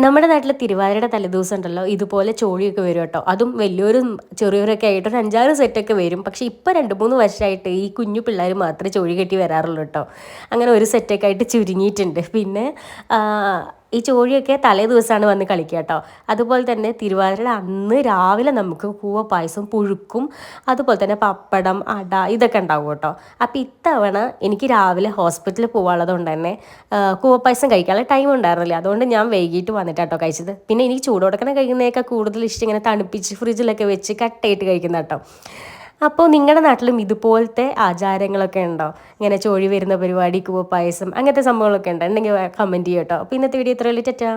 നമ്മുടെ നാട്ടിൽ തിരുവാതിരയുടെ തലേദിവസം ഉണ്ടല്ലോ ഇതുപോലെ ചോഴിയൊക്കെ വരും കേട്ടോ. അതും വലിയൊരും ചെറിയവരൊക്കെ ആയിട്ട് ഒരു 5-6 സെറ്റൊക്കെ വരും. പക്ഷേ ഇപ്പോൾ 2-3 വർഷമായിട്ട് ഈ കുഞ്ഞു പിള്ളേർ മാത്രമേ ചോഴി കെട്ടി വരാറുള്ളൂ കേട്ടോ. അങ്ങനെ ഒരു സെറ്റൊക്കെ ആയിട്ട് ചുരുങ്ങിയിട്ടുണ്ട്. പിന്നെ ഈ ചോഴിയൊക്കെ തലേ ദിവസമാണ് വന്ന് കളിക്കുക കേട്ടോ. അതുപോലെ തന്നെ തിരുവാതിരയുടെ അന്ന് രാവിലെ നമുക്ക് കൂവ പായസം, പുഴുക്കും, അതുപോലെ തന്നെ പപ്പടം, അട ഇതൊക്കെ ഉണ്ടാവും കേട്ടോ. അപ്പോൾ ഇത്തവണ എനിക്ക് രാവിലെ ഹോസ്പിറ്റലിൽ പോകാനുള്ളത് കൊണ്ട് തന്നെ കൂവപ്പായസം കഴിക്കാനുള്ള ടൈം ഉണ്ടായിരുന്നില്ല. അതുകൊണ്ട് ഞാൻ വൈകിട്ട് വന്നിട്ടാട്ടോ കഴിച്ചത്. പിന്നെ എനിക്ക് ചൂടോടക്കനെ കഴിക്കുന്നതൊക്കെ കൂടുതൽ ഇഷ്ടം ഇങ്ങനെ തണുപ്പിച്ച് ഫ്രിഡ്ജിലൊക്കെ വെച്ച് കട്ടയിട്ട് കഴിക്കുന്ന കേട്ടോ. അപ്പോൾ നിങ്ങളുടെ നാട്ടിലും ഇതുപോലത്തെ ആചാരങ്ങളൊക്കെ ഉണ്ടോ? ഇങ്ങനെ ചോഴി വരുന്ന പരിപാടി, കൂവപ്പായസം അങ്ങനത്തെ സംഭവങ്ങളൊക്കെ ഉണ്ടോ? ഉണ്ടെങ്കിൽ കമൻറ്റ് ചെയ്യട്ടോ. അപ്പോൾ ഇന്നത്തെ വീഡിയോ ഇത്രയല്ലേ, ടാറ്റാ.